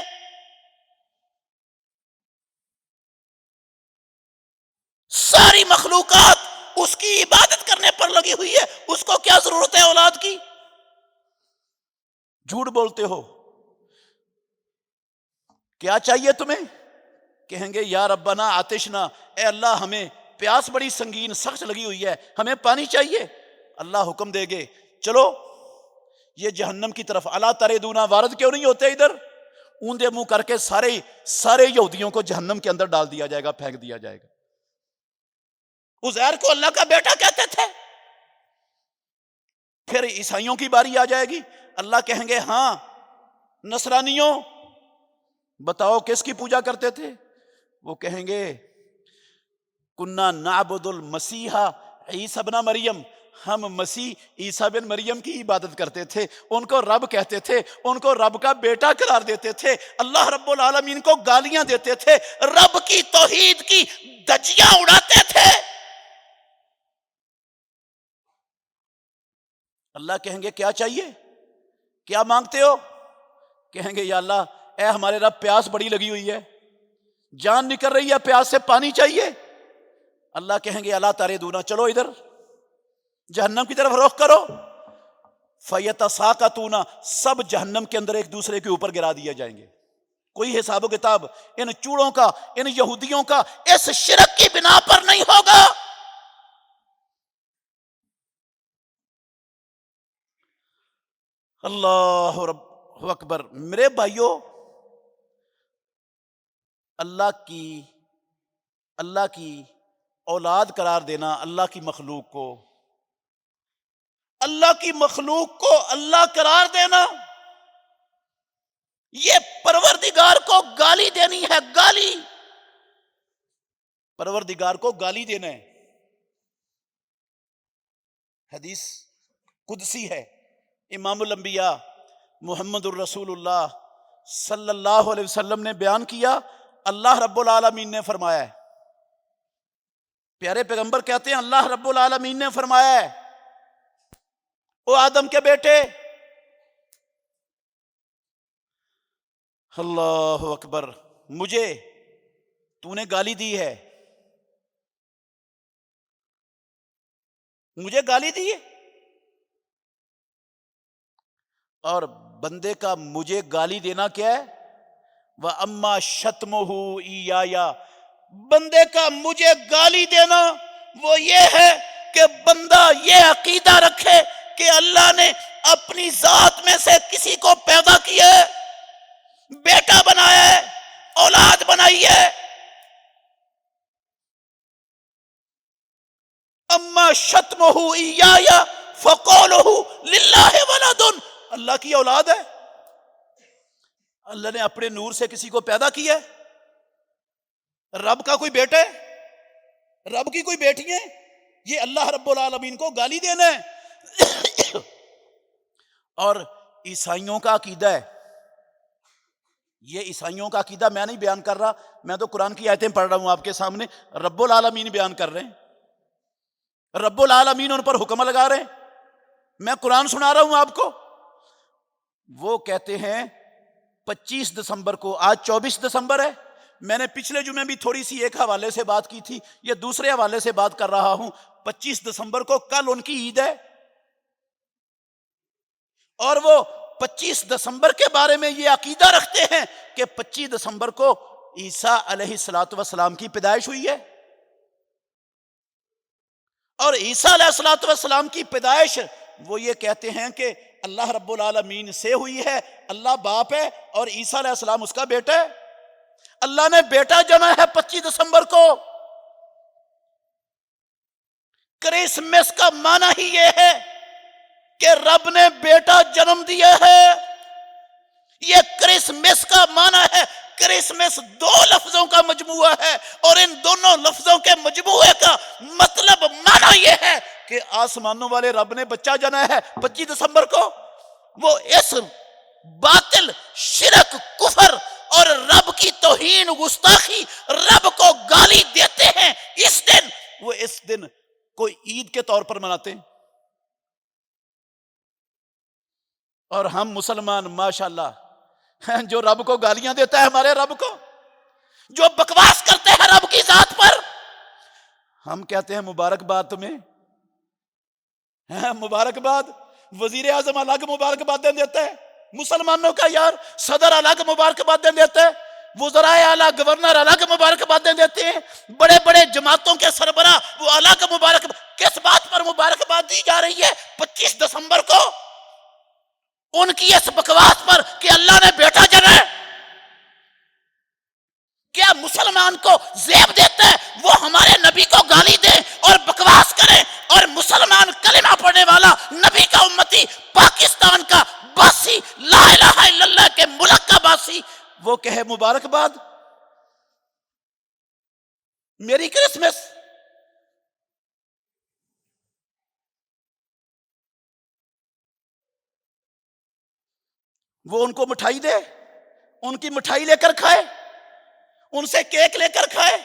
ساری مخلوقات اس کی عبادت کرنے پر لگی ہوئی ہے، اس کو کیا ضرورت ہے اولاد کی؟ جھوٹ بولتے ہو. کیا چاہیے تمہیں؟ کہیں گے، یا ربنا آتشنا، اے اللہ ہمیں پیاس بڑی سنگین سخت لگی ہوئی ہے، ہمیں پانی چاہیے. اللہ حکم دے گے، چلو یہ جہنم کی طرف، الا تردونا، وارد کیوں نہیں ہوتے ادھر؟ اوندے منہ کر کے سارے یہودیوں کو جہنم کے اندر ڈال دیا جائے گا، پھینک دیا جائے گا. عزیر کو اللہ کا بیٹا کہتے تھے. پھر عیسائیوں کی باری آ جائے گی، اللہ کہیں گے، ہاں نصرانیوں بتاؤ کس کی پوجا کرتے تھے؟ وہ کہیں گے، کننا نعبد المسیح عیسی ابن مریم، ہم مسیح عیسیٰ بن مریم کی عبادت کرتے تھے، ان کو رب کہتے تھے، ان کو رب کا بیٹا قرار دیتے تھے، اللہ رب العالمین کو گالیاں دیتے تھے، رب کی توحید کی دھجیاں اڑاتے تھے. اللہ کہیں گے، کیا چاہیے؟ کیا مانگتے ہو؟ کہیں گے، یا اللہ، اے ہمارے رب، پیاس بڑی لگی ہوئی ہے، جان نکل رہی ہے، پیاس سے پانی چاہیے. اللہ کہیں گے، الا تردونا، چلو ادھر جہنم کی طرف رخ کرو. فیتساقطون، سب جہنم کے اندر ایک دوسرے کے اوپر گرا دیے جائیں گے. کوئی حساب و کتاب ان چوڑوں کا، ان یہودیوں کا اس شرک کی بنا پر نہیں ہوگا. اللہ رب اکبر. میرے بھائیوں، اللہ کی اولاد قرار دینا، اللہ کی مخلوق کو اللہ قرار دینا، یہ پروردگار کو گالی دینی ہے، گالی. پروردگار کو گالی دینا ہے۔ حدیث قدسی ہے، امام الانبیاء محمد الرسول اللہ صلی اللہ علیہ وسلم نے بیان کیا، اللہ رب العالمین نے فرمایا ہے، پیارے پیغمبر کہتے ہیں اللہ رب العالمین نے فرمایا ہے، او آدم کے بیٹے، اللہ اکبر، مجھے تو نے گالی دی ہے، مجھے گالی دی ہے، اور بندے کا مجھے گالی دینا کیا ہے؟ وَأَمَّا شَتْمُهُ إِيَّايَ، بندے کا مجھے گالی دینا وہ یہ ہے کہ بندہ یہ عقیدہ رکھے کہ اللہ نے اپنی ذات میں سے کسی کو پیدا کیا ہے، بیٹا بنایا ہے، اولاد بنائی ہے۔ اما شتمہ ایایا فقولہ للہ ولد، اللہ کی اولاد ہے، اللہ نے اپنے نور سے کسی کو پیدا کیا ہے، رب کا کوئی بیٹا ہے، رب کی کوئی بیٹی ہے، یہ اللہ رب العالمین کو گالی دینا ہے۔ اور عیسائیوں کا عقیدہ ہے، یہ عیسائیوں کا عقیدہ میں نہیں بیان کر رہا، میں تو قرآن کی آیتیں پڑھ رہا ہوں آپ کے سامنے، رب العالمین بیان کر رہے ہیں، رب العالمین ان پر حکم لگا رہے ہیں، میں قرآن سنا رہا ہوں آپ کو۔ وہ کہتے ہیں 25 دسمبر کو، آج 24 دسمبر ہے، میں نے پچھلے جمعے بھی تھوڑی سی ایک حوالے سے بات کی تھی، یہ دوسرے حوالے سے بات کر رہا ہوں، 25 دسمبر کو کل ان کی عید ہے، اور وہ 25 دسمبر کے بارے میں یہ عقیدہ رکھتے ہیں کہ 25 دسمبر کو عیسیٰ علیہ السلام کی پیدائش ہوئی ہے، اور عیسیٰ علیہ السلام کی پیدائش وہ یہ کہتے ہیں کہ اللہ رب العالمین سے ہوئی ہے، اللہ باپ ہے اور عیسیٰ علیہ السلام اس کا بیٹا ہے، اللہ نے بیٹا جنا ہے 25 دسمبر کو۔ کرسمس کا معنی ہی یہ ہے کہ رب نے بیٹا جنم دیا ہے، یہ کرسمس کا معنی ہے۔ کرسمس دو لفظوں کا مجموعہ ہے، اور ان دونوں لفظوں کے مجموعے کا مطلب معنی یہ ہے کہ آسمانوں والے رب نے بچہ جنا ہے 25 دسمبر کو۔ وہ اس باطل، شرک، کفر اور رب کی توہین، گستاخی، رب کو گالی دیتے ہیں اس دن، وہ اس دن کوئی عید کے طور پر مناتے ہیں، اور ہم مسلمان ماشاءاللہ جو رب کو گالیاں دیتا ہے، ہمارے رب کو جو بکواس کرتے ہیں رب کی ذات پر، ہم کہتے ہیں مبارکباد تمہیں، مبارکباد۔ وزیر اعظم الگ مبارکباد دیتے ہیں مسلمانوں کا، یار صدر الگ مبارکباد دیتے ہیں، وزراء اعلیٰ، گورنر الگ مبارکباد دیتے ہیں، بڑے بڑے جماعتوں کے سربراہ وہ الگ مبارکباد۔ کس بات پر مبارکباد دی جا رہی ہے 25 دسمبر کو؟ ان کی اس بکواس پر کہ اللہ نے بیٹا جنا ہے۔ کیا مسلمان کو زیب دیتا ہے وہ ہمارے نبی کو گالی دے اور بکواس کرے، اور مسلمان کلمہ پڑھنے والا نبی کا امتی، پاکستان کا باسی، لا الہ الا اللہ کے ملک کا باسی، وہ کہے مبارکباد؟ میری کرسمس۔ وہ ان کو مٹھائی دے، ان کی مٹھائی لے کر کھائے، ان سے کیک لے کر کھائے،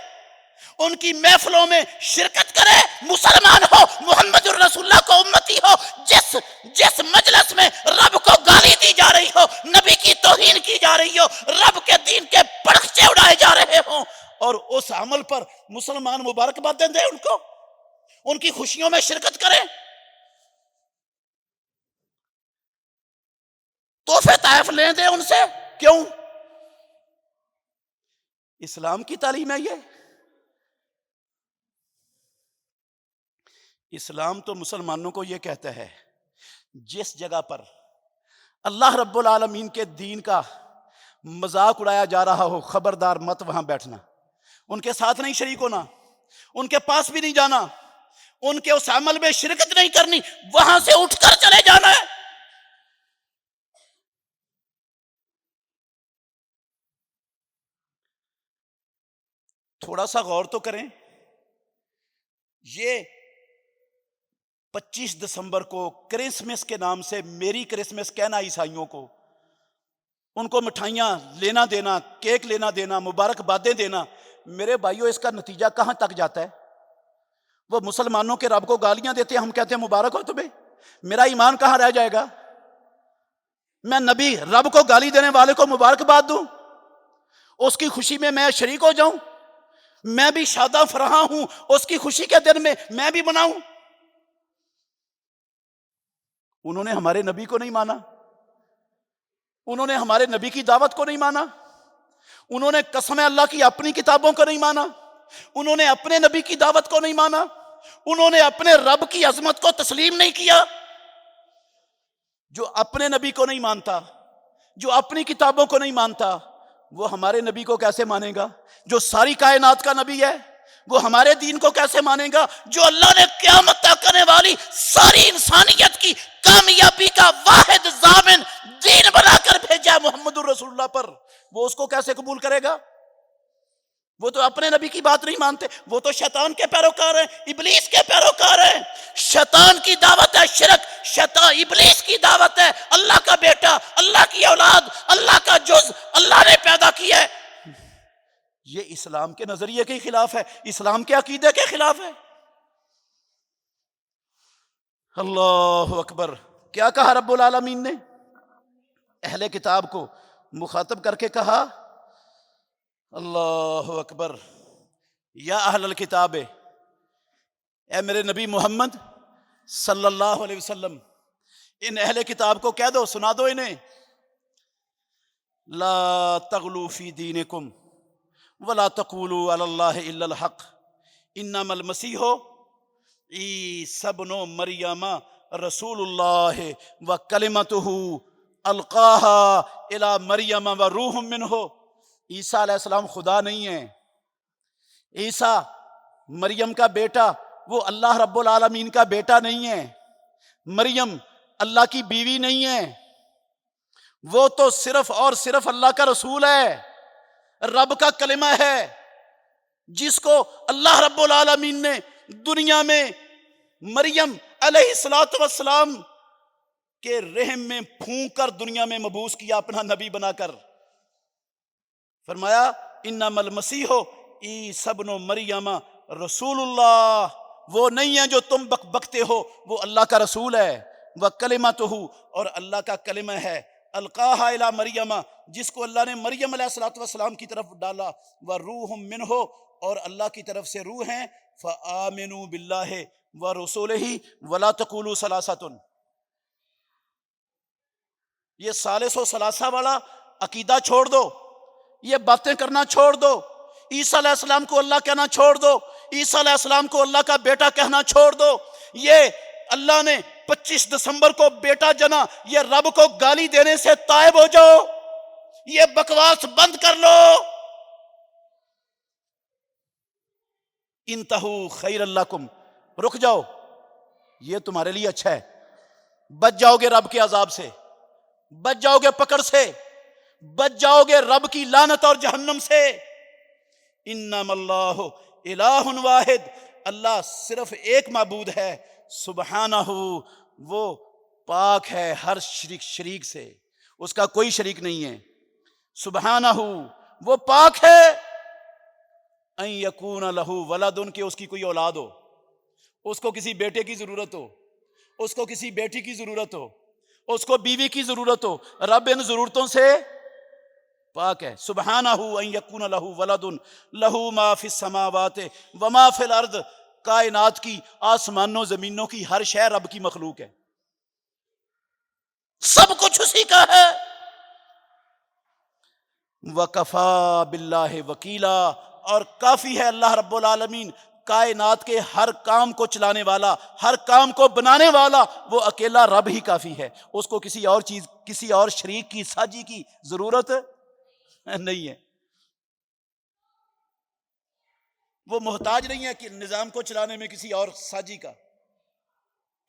ان کی محفلوں میں شرکت کرے، مسلمان ہو، محمد الرسول اللہ کو امتی ہو، جس مجلس میں رب کو گالی دی جا رہی ہو، نبی کی توہین کی جا رہی ہو، رب کے دین کے پرخچے اڑائے جا رہے ہوں، اور اس عمل پر مسلمان مبارکباد دیں ان کو، ان کی خوشیوں میں شرکت کریں، تحفے تحائف لیں دیں ان سے، کیوں؟ اسلام کی تعلیم ہے یہ؟ اسلام تو مسلمانوں کو یہ کہتا ہے جس جگہ پر اللہ رب العالمین کے دین کا مذاق اڑایا جا رہا ہو، خبردار مت وہاں بیٹھنا، ان کے ساتھ نہیں شریک ہونا، ان کے پاس بھی نہیں جانا، ان کے اس عمل میں شرکت نہیں کرنی، وہاں سے اٹھ کر چلے جانا ہے۔ تھوڑا سا غور تو کریں، یہ 25 دسمبر کو کرسمس کے نام سے میری کرسمس کہنا عیسائیوں کو، ان کو مٹھائیاں لینا دینا، کیک لینا دینا، مبارکبادیں دینا، میرے بھائیوں اس کا نتیجہ کہاں تک جاتا ہے؟ وہ مسلمانوں کے رب کو گالیاں دیتے ہیں، ہم کہتے ہیں مبارک ہو تمہیں، میرا ایمان کہاں رہ جائے گا؟ میں نبی رب کو گالی دینے والے کو مبارکباد دوں، اس کی خوشی میں شریک ہو جاؤں، میں بھی شاداں فرحاں ہوں، اس کی خوشی کے دن میں بھی مناؤں؟ انہوں نے ہمارے نبی کو نہیں مانا، انہوں نے ہمارے نبی کی دعوت کو نہیں مانا، انہوں نے قسم اللہ کی اپنی کتابوں کو نہیں مانا، انہوں نے اپنے نبی کی دعوت کو نہیں مانا، انہوں نے اپنے رب کی عظمت کو تسلیم نہیں کیا۔ جو اپنے نبی کو نہیں مانتا، جو اپنی کتابوں کو نہیں مانتا، وہ ہمارے نبی کو کیسے مانے گا؟ جو ساری کائنات کا نبی ہے وہ ہمارے دین کو کیسے مانے گا؟ جو اللہ نے قیامت تک کرنے والی ساری انسانیت کی کامیابی کا واحد ضامن دین بنا کر بھیجا محمد الرسول اللہ پر، وہ اس کو کیسے قبول کرے گا؟ وہ تو اپنے نبی کی بات نہیں مانتے، وہ تو شیطان کے پیروکار ہیں، ابلیس کے پیروکار ہیں۔ شیطان کی دعوت ہے شرک، شیطان ابلیس کی دعوت ہے اللہ کا بیٹا، اللہ کی اولاد، اللہ کا جز اللہ نے پیدا کیا ہے۔ یہ اسلام کے نظریے کے خلاف ہے، اسلام کے عقیدے کے خلاف ہے۔ اللہ اکبر! کیا کہا رب العالمین نے؟ اہل کتاب کو مخاطب کر کے کہا، اللہ اکبر، یا اہل الکتاب، اے میرے نبی محمد صلی اللہ علیہ وسلم، ان اہل کتاب کو کہہ دو، سنا دو انہیں، لا تغلو فی دینکم ولا تقولوا علی اللہ الا الحق انما المسیح عیسی ابن مریم رسول اللہ وکلمتہ القاها الی مریم وروح منہ۔ عیسیٰ علیہ السلام خدا نہیں ہے، عیسیٰ مریم کا بیٹا، وہ اللہ رب العالمین کا بیٹا نہیں ہے، مریم اللہ کی بیوی نہیں ہے، وہ تو صرف اور صرف اللہ کا رسول ہے، رب کا کلمہ ہے، جس کو اللہ رب العالمین نے دنیا میں مریم علیہ السلام کے رحم میں پھونک کر دنیا میں مبعوث کیا اپنا نبی بنا کر۔ فرمایا انما المسیح عیسی ابن مریم رسول اللہ، وہ نہیں ہے جو تم بکتے ہو، وہ اللہ کا رسول ہے، وکلمتہ، اور اللہ کا کلمہ ہے، القاہا الی مریم، جس کو اللہ نے مریم علیہ السلام کی طرف ڈالا، وروح منہ، اور اللہ کی طرف سے روح ہیں، فآمنوا باللہ ورسولہ ولا تقولوا ثلاثۃ۔ یہ ثالث و ثلاثہ والا عقیدہ چھوڑ دو، یہ باتیں کرنا چھوڑ دو، عیسیٰ علیہ السلام کو اللہ کہنا چھوڑ دو، عیسیٰ علیہ السلام کو اللہ کا بیٹا کہنا چھوڑ دو، یہ اللہ نے 25 دسمبر کو بیٹا جنا، یہ رب کو گالی دینے سے تائب ہو جاؤ، یہ بکواس بند کر لو۔ انتہو خیر لکم، رک جاؤ، یہ تمہارے لیے اچھا ہے، بچ جاؤ گے رب کے عذاب سے، بچ جاؤ گے پکڑ سے، بچ جاؤ گے رب کی لعنت اور جہنم سے۔ انما اللہ الہ واحد، اللہ صرف ایک معبود ہے، سبحانہ، وہ پاک ہے ہر شریک سے، اس کا کوئی شریک نہیں ہے، سبحانہ، وہ پاک ہے، ان یکون لہ ولد، کہ اس کی کوئی اولاد ہو، اس کو کسی بیٹے کی ضرورت ہو، اس کو کسی بیٹی کی ضرورت ہو، اس کو بیوی کی ضرورت ہو، رب ان ضرورتوں سے پاک ہے، سبحانہ ان یکون لہ ولد لہ ما فی السماوات وما فی الارض، کائنات کی، آسمانوں زمینوں کی ہر شے رب کی مخلوق ہے، سب کچھ اسی کا ہے۔ وَكَفَى بِاللَّهِ وَكِيلًا، اور کافی ہے اللہ رب العالمین کائنات کے ہر کام کو چلانے والا، ہر کام کو بنانے والا، وہ اکیلا رب ہی کافی ہے، اس کو کسی اور چیز، کسی اور شریک کی، ساجی کی ضرورت نہیں ہے، وہ محتاج نہیں ہے کہ نظام کو چلانے میں کسی اور ساجی کا،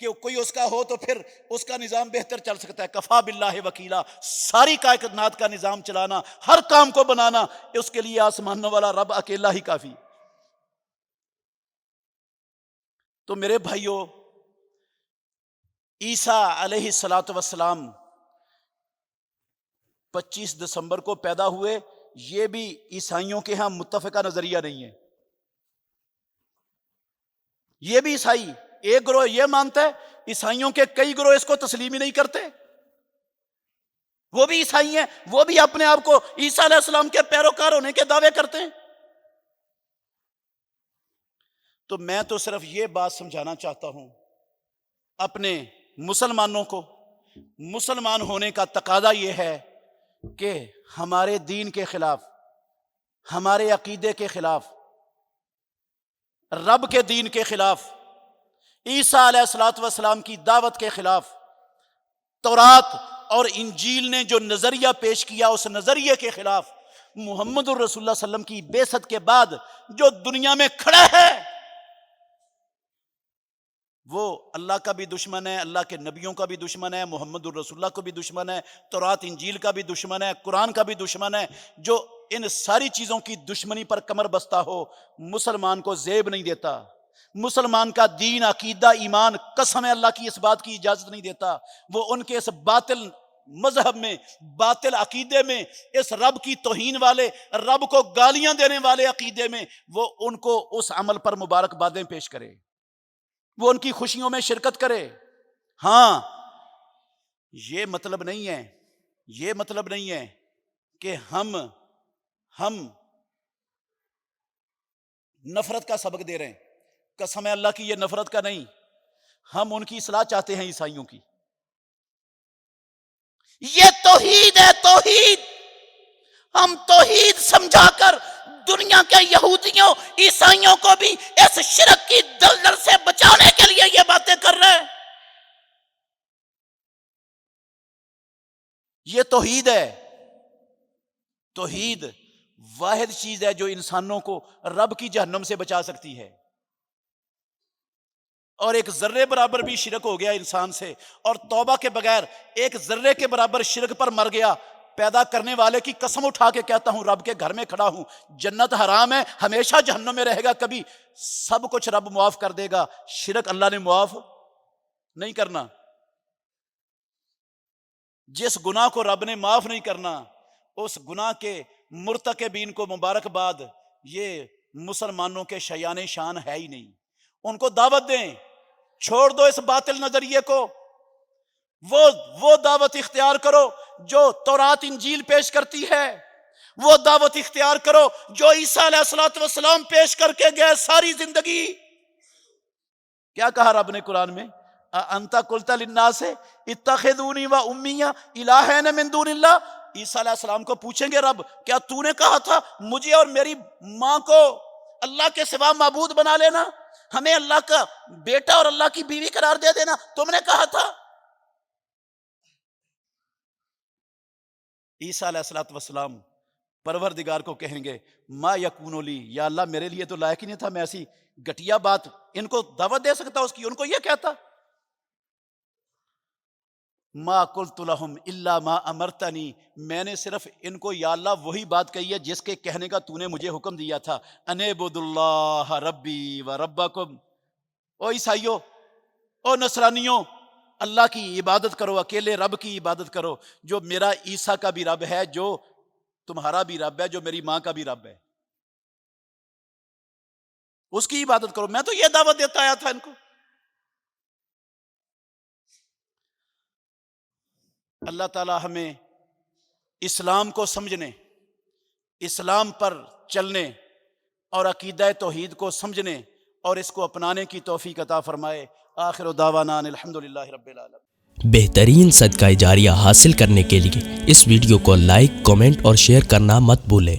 کہ کوئی اس کا ہو تو پھر اس کا نظام بہتر چل سکتا ہے۔ کفا باللہ وکیلا، ساری کائنات کا نظام چلانا، ہر کام کو بنانا، اس کے لیے آسمانوں والا رب اکیلا ہی کافی۔ تو میرے بھائیوں، عیسیٰ علیہ الصلاۃ والسلام 25 دسمبر کو پیدا ہوئے، یہ بھی عیسائیوں کے ہاں متفقہ نظریہ نہیں ہے۔ یہ بھی عیسائی ایک گروہ یہ مانتا ہے، عیسائیوں کے کئی گروہ اس کو تسلیم ہی نہیں کرتے، وہ بھی عیسائی ہیں، وہ بھی اپنے آپ کو عیسیٰ علیہ السلام کے پیروکار ہونے کے دعوے کرتے ہیں۔ تو میں تو صرف یہ بات سمجھانا چاہتا ہوں اپنے مسلمانوں کو، مسلمان ہونے کا تقاضا یہ ہے کہ ہمارے دین کے خلاف، ہمارے عقیدے کے خلاف، رب کے دین کے خلاف، عیسیٰ علیہ الصلوۃ والسلام کی دعوت کے خلاف، تورات اور انجیل نے جو نظریہ پیش کیا اس نظریے کے خلاف، محمد الرسول اللہ صلی اللہ علیہ وسلم کی بعثت کے بعد جو دنیا میں کھڑا ہے وہ اللہ کا بھی دشمن ہے، اللہ کے نبیوں کا بھی دشمن ہے، محمد الرسول اللہ کو بھی دشمن ہے، تورات انجیل کا بھی دشمن ہے، قرآن کا بھی دشمن ہے۔ جو ان ساری چیزوں کی دشمنی پر کمر بستہ ہو، مسلمان کو زیب نہیں دیتا، مسلمان کا دین، عقیدہ، ایمان، قسم ہے اللہ کی، اس بات کی اجازت نہیں دیتا۔ وہ ان کے اس باطل مذہب میں، باطل عقیدے میں، اس رب کی توہین والے، رب کو گالیاں دینے والے عقیدے میں، وہ ان کو اس عمل پر مبارکبادیں پیش کرے، وہ ان کی خوشیوں میں شرکت کرے۔ ہاں، یہ مطلب نہیں ہے کہ ہم نفرت کا سبق دے رہے ہیں، قسم ہے اللہ کی یہ نفرت کا نہیں، ہم ان کی اصلاح چاہتے ہیں، عیسائیوں کی۔ یہ توحید ہے، توحید۔ ہم توحید سمجھا کر دنیا کے یہودیوں، عیسائیوں کو بھی اس شرک کی دلدل سے بچانے کے لیے یہ باتیں کر رہے ہیں۔ یہ توحید ہے۔ توحید واحد چیز ہے جو انسانوں کو رب کی جہنم سے بچا سکتی ہے، اور ایک ذرے برابر بھی شرک ہو گیا انسان سے، اور توبہ کے بغیر ایک ذرے کے برابر شرک پر مر گیا، پیدا کرنے والے کی قسم اٹھا کے کہتا ہوں، رب کے گھر میں کھڑا ہوں، جنت حرام ہے، ہمیشہ جہنم میں رہے گا، کبھی سب کچھ رب معاف کر دے گا، شرک اللہ نے معاف نہیں کرنا۔ جس گناہ کو رب نے معاف نہیں کرنا، اس گناہ کے مرتکبین کو مبارکباد، یہ مسلمانوں کے شیان شان ہے ہی نہیں۔ ان کو دعوت دیں، چھوڑ دو اس باطل نظریے کو، وہ دعوت اختیار کرو جو تورات انجیل پیش کرتی ہے، وہ دعوت اختیار کرو جو عیسیٰ علیہ الصلوۃ والسلام پیش کر کے گئے ساری زندگی۔ کیا کہا رب نے قرآن میں؟ انت قلت للناس اتخذونی و امی الہین من دون اللہ۔ عیسیٰ علیہ السلام کو پوچھیں گے رب، کیا تو نے کہا تھا مجھے اور میری ماں کو اللہ کے سوا معبود بنا لینا، ہمیں اللہ کا بیٹا اور اللہ کی بیوی قرار دے دینا، تم نے کہا تھا؟ عیسیٰ علیہ الصلوۃ والسلام پروردگار کو کہیں گے، ما یکون لی، یا اللہ میرے لیے تو لائق ہی نہیں تھا، میں ایسی گھٹیا بات ان کو دعوت دے سکتا اس کی، ان کو یہ کہتا۔ ما قلت لہم الا ما امرتنی، میں نے صرف ان کو یا اللہ وہی بات کہی ہے جس کے کہنے کا تو نے مجھے حکم دیا تھا، ان اعبدوا اللہ ربی و ربکم۔ او عیسائیوں، او نصرانیوں، اللہ کی عبادت کرو، اکیلے رب کی عبادت کرو، جو میرا عیسیٰ کا بھی رب ہے، جو تمہارا بھی رب ہے، جو میری ماں کا بھی رب ہے، اس کی عبادت کرو۔ میں تو یہ دعوت دیتا آیا تھا ان کو۔ اللہ تعالی ہمیں اسلام کو سمجھنے، اسلام پر چلنے اور عقیدہ توحید کو سمجھنے اور اس کو اپنانے کی توفیق عطا فرمائے۔ آخر دعوانا الحمدللہ رب العالمین۔ بہترین صدقہ جاریہ حاصل کرنے کے لیے اس ویڈیو کو لائک، کمنٹ اور شیئر کرنا مت بھولیں۔